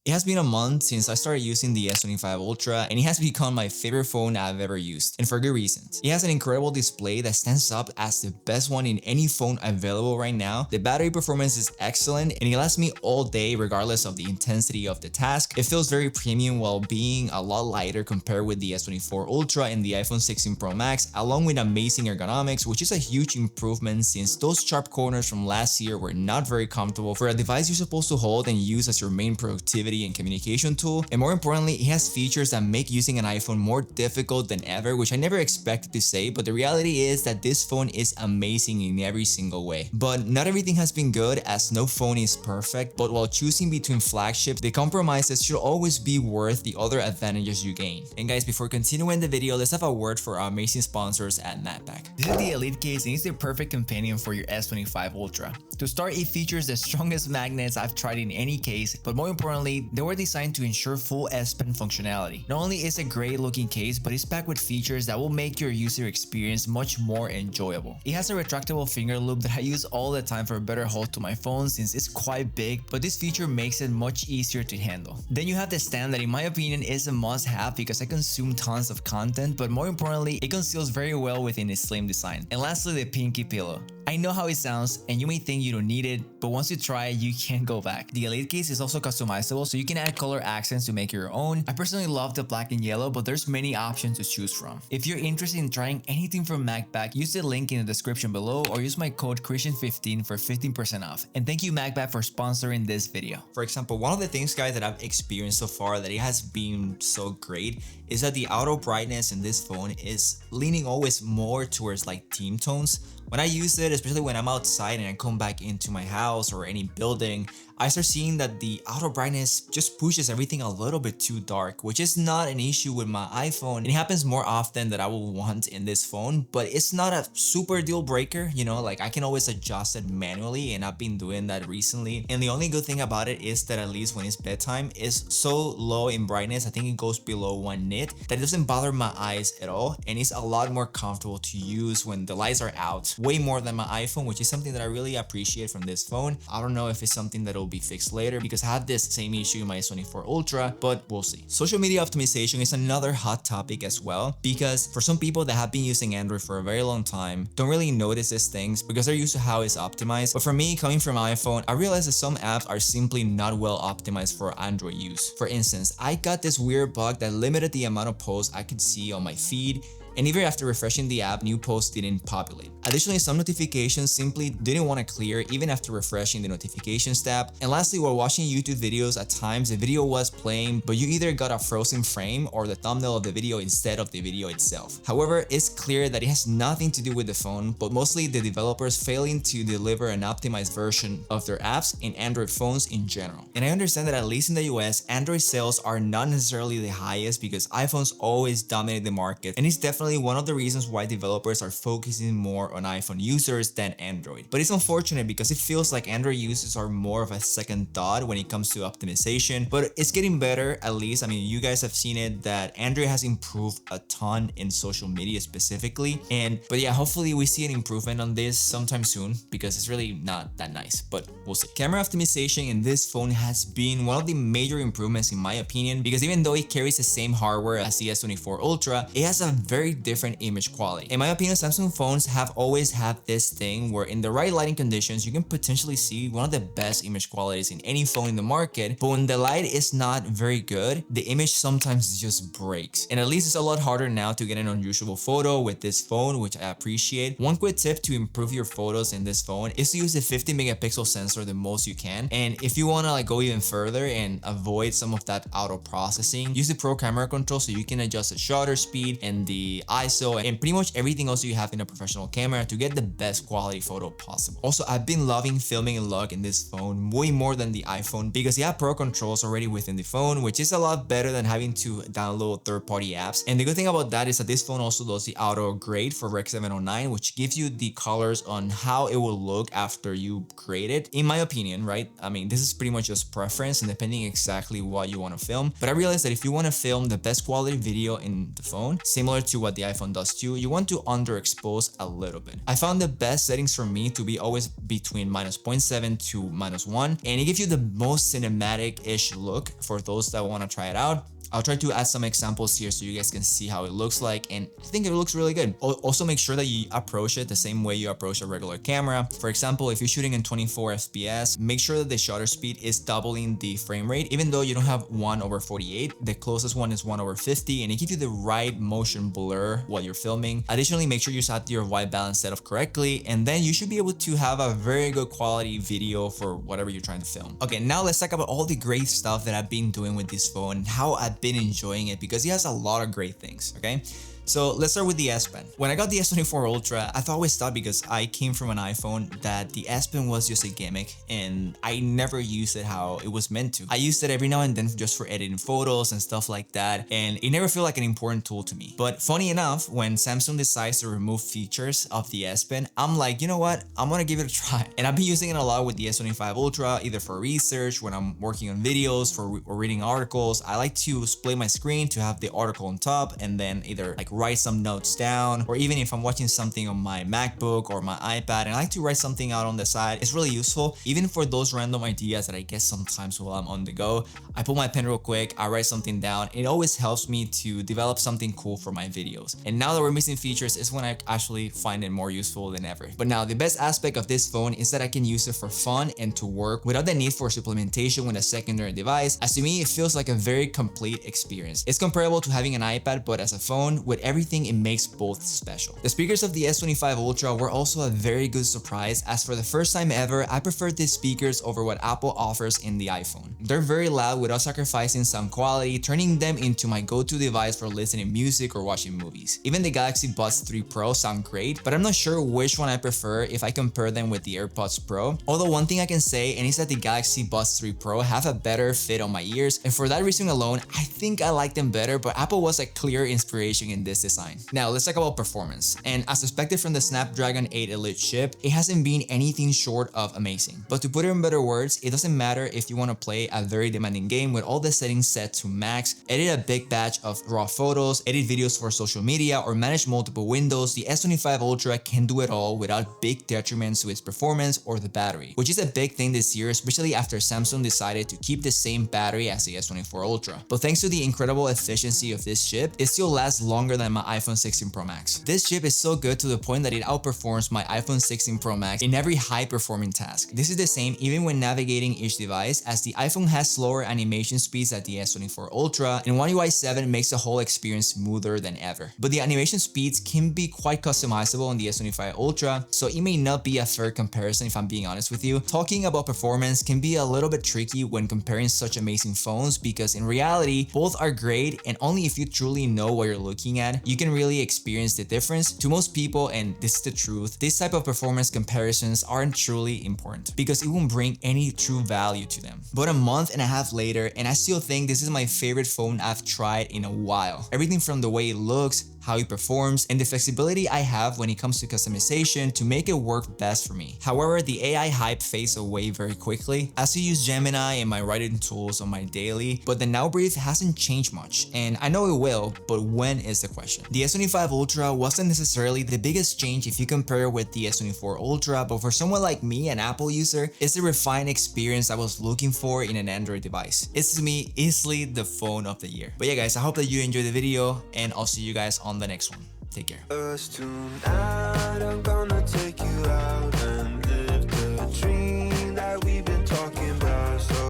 It has been a month since I started using the S25 Ultra, and it has become my favorite phone I've ever used, and for good reasons. It has an incredible display that stands up as the best one in any phone available right now. The battery performance is excellent, and it lasts me all day regardless of the intensity of the task. It feels very premium while being a lot lighter compared with the S24 Ultra and the iPhone 16 Pro Max, along with amazing ergonomics, which is a huge improvement since those sharp corners from last year were not very comfortable for a device you're supposed to hold and use as your main productivity and communication tool. And more importantly, it has features that make using an iPhone more difficult than ever, which I never expected to say, but the reality is that this phone is amazing in every single way. But not everything has been good, as no phone is perfect, but while choosing between flagships, the compromises should always be worth the other advantages you gain. And guys, before continuing the video, let's have a word for our amazing sponsors at MagBak. This is the Elite case, and it's the perfect companion for your S25 Ultra. To start, it features the strongest magnets I've tried in any case, but more importantly, they were designed to ensure full S Pen functionality. Not only is it a great looking case, but it's packed with features that will make your user experience much more enjoyable. It has a retractable finger loop that I use all the time for a better hold to my phone since it's quite big, but this feature makes it much easier to handle. Then you have the stand that in my opinion is a must-have because I consume tons of content, but more importantly, it conceals very well within its slim design. And lastly, the pinky pillow. I know how it sounds and you may think you don't need it, but once you try it, you can't go back. The Elite case is also customizable, so you can add color accents to make your own. I personally love the black and yellow, but there's many options to choose from. If you're interested in trying anything from MagBak, use the link in the description below or use my code Christian15 for 15% off. And thank you MagBak for sponsoring this video. For example, one of the things, guys, that I've experienced so far that it has been so great is that the auto brightness in this phone is leaning always more towards like team tones. When I use it, especially when I'm outside and I come back into my house or any building, I start seeing that the auto brightness just pushes everything a little bit too dark, which is not an issue with my iPhone. It happens more often than I will want in this phone, but it's not a super deal breaker, you know, like I can always adjust it manually, and I've been doing that recently. And the only good thing about it is that at least when it's bedtime, it's so low in brightness, I think it goes below 1 nit, that it doesn't bother my eyes at all, and it's a lot more comfortable to use when the lights are out, way more than my iPhone, which is something that I really appreciate from this phone. I don't know if it's something that'll be fixed later because I had this same issue in my S24 Ultra, but we'll see. Social media optimization is another hot topic as well, because for some people that have been using Android for a very long time don't really notice these things because they're used to how it's optimized. But for me, coming from iPhone, I realized that some apps are simply not well optimized for Android use. For instance, I got this weird bug that limited the amount of posts I could see on my feed, and even after refreshing the app, new posts didn't populate. Additionally, some notifications simply didn't want to clear even after refreshing the notifications tab. And lastly, while watching YouTube videos, at times the video was playing, but you either got a frozen frame or the thumbnail of the video instead of the video itself. However, it's clear that it has nothing to do with the phone, but mostly the developers failing to deliver an optimized version of their apps in Android phones in general. And I understand that at least in the US, Android sales are not necessarily the highest because iPhones always dominate the market, and it's definitely one of the reasons why developers are focusing more on iPhone users than Android. But it's unfortunate because it feels like Android users are more of a second thought when it comes to optimization, but it's getting better at least. I mean, you guys have seen it that Android has improved a ton in social media specifically, but yeah, hopefully we see an improvement on this sometime soon because it's really not that nice, but we'll see. Camera optimization in this phone has been one of the major improvements in my opinion, because even though it carries the same hardware as the S24 Ultra, it has a very different image quality. In my opinion, Samsung phones have always had this thing where in the right lighting conditions, you can potentially see one of the best image qualities in any phone in the market, but when the light is not very good, the image sometimes just breaks. And at least it's a lot harder now to get an unusual photo with this phone, which I appreciate. One quick tip to improve your photos in this phone is to use the 50 megapixel sensor the most you can. And if you want to like go even further and avoid some of that auto processing, use the Pro camera control so you can adjust the shutter speed and the ISO and pretty much everything else you have in a professional camera to get the best quality photo possible. Also, I've been loving filming in log in this phone way more than the iPhone because you have Pro controls already within the phone, which is a lot better than having to download third-party apps. And the good thing about that is that this phone also does the auto grade for Rec 709, which gives you the colors on how it will look after you grade it, in my opinion, right? I mean, this is pretty much just preference and depending exactly what you want to film. But I realized that if you want to film the best quality video in the phone, similar to what what the iPhone does too, you want to underexpose a little bit. I found the best settings for me to be always between -0.7 to -1, and it gives you the most cinematic-ish look for those that want to try it out. I'll try to add some examples here so you guys can see how it looks like, and I think it looks really good. Also make sure that you approach it the same way you approach a regular camera. For example, if you're shooting in 24 FPS, make sure that the shutter speed is doubling the frame rate. Even though you don't have 1/48, the closest one is 1/50, and it gives you the right motion blur while you're filming. Additionally, make sure you set your white balance set up correctly, and then you should be able to have a very good quality video for whatever you're trying to film. Okay, now let's talk about all the great stuff that I've been doing with this phone and how I've been enjoying it, because it has a lot of great things. Okay, so let's start with the S Pen. When I got the S24 Ultra, I always thought, because I came from an iPhone, that the S Pen was just a gimmick and I never used it how it was meant to. I used it every now and then just for editing photos and stuff like that, and it never felt like an important tool to me. But funny enough, when Samsung decides to remove features of the S Pen, I'm like, you know what, I'm gonna give it a try. And I've been using it a lot with the S25 Ultra, either for research, when I'm working on videos, or reading articles. I like to split my screen to have the article on top and then either like write some notes down, or even if I'm watching something on my MacBook or my iPad and I like to write something out on the side, it's really useful. Even for those random ideas that I get sometimes while I'm on the go, I pull my pen real quick, I write something down. It always helps me to develop something cool for my videos. And now that we're missing features is when I actually find it more useful than ever. But now the best aspect of this phone is that I can use it for fun and to work without the need for supplementation with a secondary device. As to me, it feels like a very complete experience. It's comparable to having an iPad, but as a phone. With everything, it makes both special. The speakers of the S25 Ultra were also a very good surprise, as for the first time ever, I preferred these speakers over what Apple offers in the iPhone. They're very loud without sacrificing sound quality, turning them into my go-to device for listening music or watching movies. Even the Galaxy Buds 3 Pro sound great, but I'm not sure which one I prefer if I compare them with the AirPods Pro. Although one thing I can say, and is that the Galaxy Buds 3 Pro have a better fit on my ears, and for that reason alone, I think I like them better, but Apple was a clear inspiration in this design. Now let's talk about performance, and as expected from the Snapdragon 8 Elite chip, it hasn't been anything short of amazing. But to put it in better words, it doesn't matter if you want to play a very demanding game with all the settings set to max, edit a big batch of raw photos, edit videos for social media, or manage multiple windows, the S25 Ultra can do it all without big detriments to its performance or the battery, which is a big thing this year, especially after Samsung decided to keep the same battery as the S24 Ultra. But thanks to the incredible efficiency of this chip, it still lasts longer than my iPhone 16 Pro Max. This chip is so good to the point that it outperforms my iPhone 16 Pro Max in every high-performing task. This is the same even when navigating each device, as the iPhone has slower animation speeds at the S24 Ultra, and One UI 7 makes the whole experience smoother than ever. But the animation speeds can be quite customizable on the S25 Ultra, so it may not be a fair comparison if I'm being honest with you. Talking about performance can be a little bit tricky when comparing such amazing phones, because in reality, both are great, and only if you truly know what you're looking at, you can really experience the difference. To most people, and this is the truth, this type of performance comparisons aren't truly important because it won't bring any true value to them. But a month and a half later, and I still think this is my favorite phone I've tried in a while. Everything from the way it looks, how it performs, and the flexibility I have when it comes to customization to make it work best for me. However, the AI hype fades away very quickly as I use Gemini and my writing tools on my daily, but the now brief hasn't changed much, and I know it will, but when is the question. The S25 Ultra wasn't necessarily the biggest change if you compare it with the S24 Ultra, but for someone like me, an Apple user, it's the refined experience I was looking for in an Android device. It's to me easily the phone of the year. But yeah guys, I hope that you enjoyed the video, and I'll see you guys on the next one. Take care. Tonight, I'm gonna take you out.